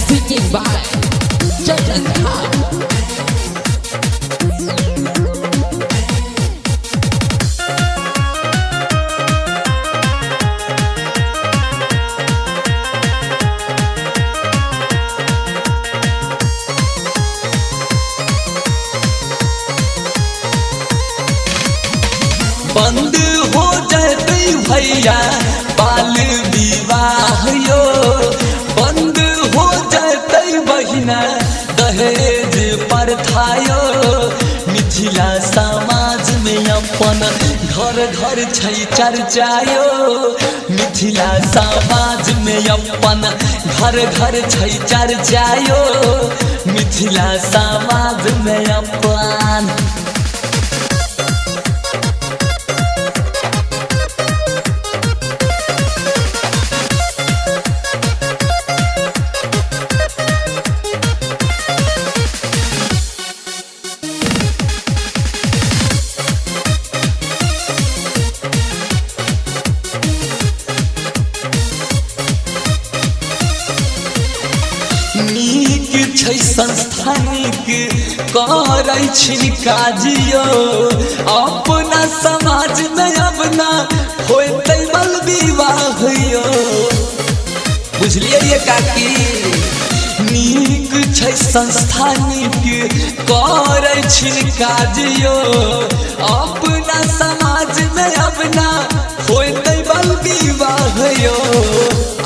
Singing by Jalan Khan. बंद हो जाते भैया बाल विवाह यो, बंद हो जाते बहिना दहेज प्रथा यो। मिथिला समाज में अपन घर घर छै चर्चा यो, मिथिला समाज में अपन घर घर छै चर्चा यो, मिथिला समाज में अपन। नीक छै संस्थानिक करै छी काजियो, अपना समाज में अब ना होतै बाल विवाह यो। बुझलिए ये काकी, नीक छै संस्थानिक करै छी काजियो, अपना समाज में अब ना होतै बाल विवाह यो।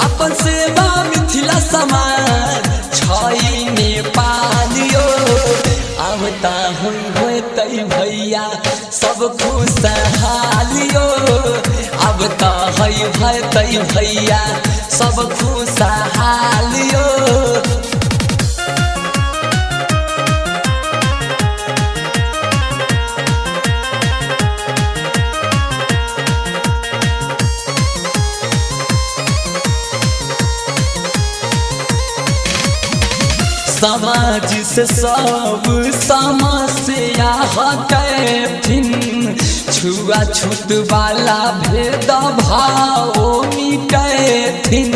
अपन सेवा मिथिला समाज छई नेपाल यो, आवता होतै भैया सब खुशहाल यो, आवता होतै भैया सब खुशहाल यो। समाज से सब समस्या हटैथिन, छुआछूत वाला भेदभाव मिटैथिन।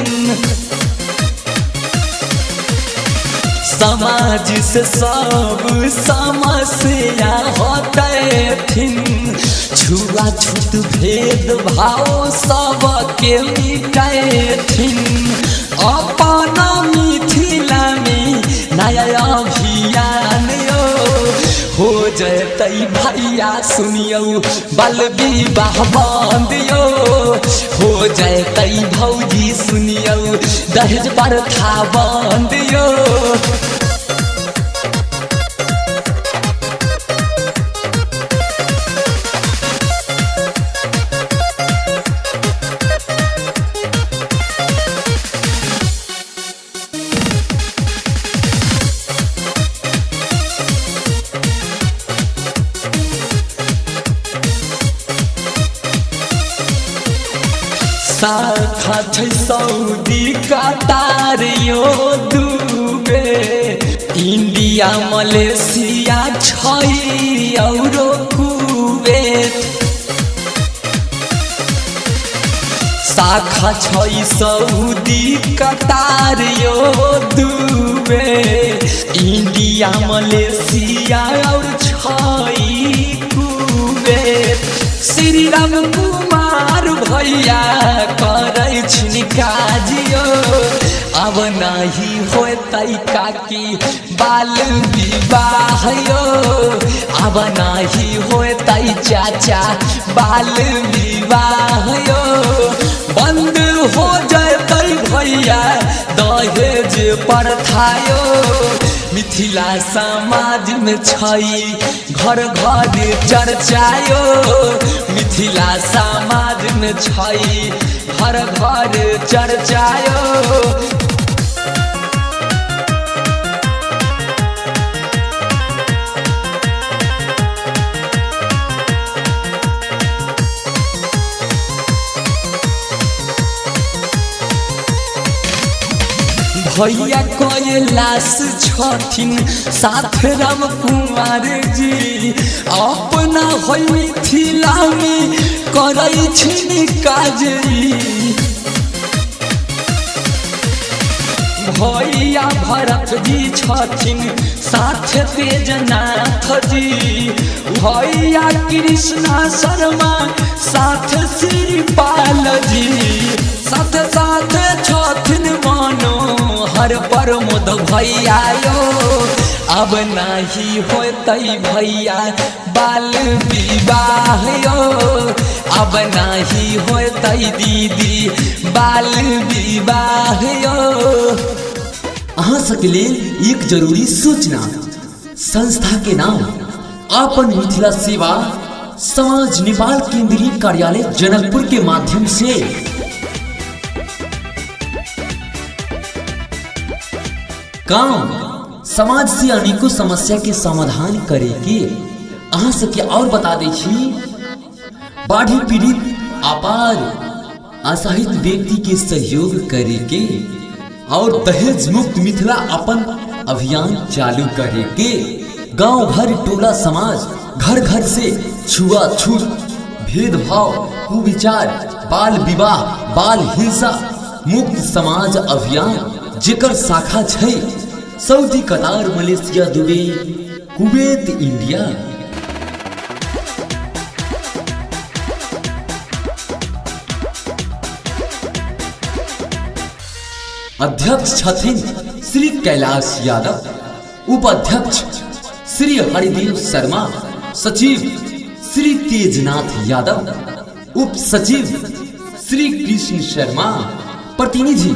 समाज से सब समस्या हटैथिन, छुआछूत भेदभाव सबके मिटैथिन। अपना मिथिला में नया अभियान यो, हो जतै भैया सुनियो बाल विवाह बंद यो, हो जतै भौजी सुनियो दहेज प्रथा बंद यो। शाखा छै सऊदी कतार यो दुबे, इंडिया मलेशिया छै औरो कुवैत। शाखा छै सऊदी कतार यो दुबे, इंडिया मलेशिया और छै कुवैत। श्री राम कुमार भैया करै छी काजियो, अब नहीं होतै काकी बाल विवाह यो, अब नहीं होतै चाचा बाल विवाह यो। बंद हो जतै भैया दहेज प्रथा यो, मिथिला समाज में छै घर घर चर्चा यो, मिथिला समाज में छै घर घर चर्चा यो। भैया कैलाश छथिन साथ राम कुमार जी, अपना है मिथिला में करै छिन काज। भैया भरत जी छथिन साथ तेजनाथ जी, भैया कृष्णा शर्मा साथ श्रीपाल जी, साथ साथ छथिन मनोहर प्रमोद भैया यो। अब नहीं होतै भैया बाल विवाह यो, अब नहीं होतै दीदी बाल विवाह यो। अहाँ सबके लेल एक जरूरी सूचना, संस्था के नाम अपन मिथिला सेवा समाज नेपाल केंद्रीय कार्यालय जनकपुर के माध्यम से काम समाज से अनेकों समस्या के समाधान करे के अहाँ सबके और बता दै छी। बाढ़ी पीड़ित अपार असहाय व्यक्ति के सहयोग करे के और दहेज मुक्त मिथिला अपन अभियान चालू करे के, गांव घर टोला समाज घर घर से छुआछूत भेदभाव कुविचार बाल विवाह बाल हिंसा मुक्त समाज अभियान जेकर शाखा छै सऊदी कतार मलेशिया दुबई कुवैत इंडिया। अध्यक्ष छथिन श्री कैलाश यादव, उपाध्यक्ष श्री हरिदेव शर्मा, सचिव श्री तेजनाथ यादव, उप सचिव श्री कृष्ण शर्मा, प्रतिनिधि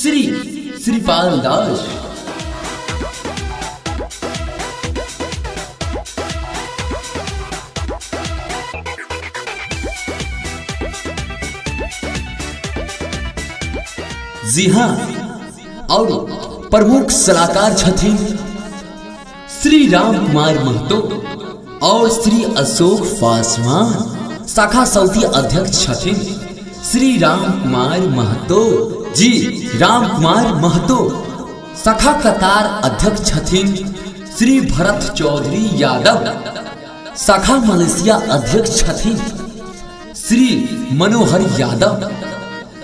श्री श्रीपाल दास। जी हाँ, और प्रमुख सलाहकार छथिन श्री राम कुमार महतो और श्री अशोक पासवान। शाखा समिति अध्यक्ष छथिन श्री राम कुमार महतो जी, राम कुमार महतो। शाखा कतार अध्यक्ष छथिन श्री भरत चौधरी यादव। शाखा मलेशिया अध्यक्ष छथिन श्री मनोहर यादव।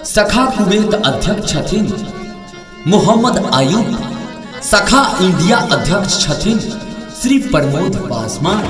शाखा कुवैत अध्यक्ष छथिन मोहम्मद आयुब। शाखा इंडिया अध्यक्ष छथिन श्री प्रमोद पासवान।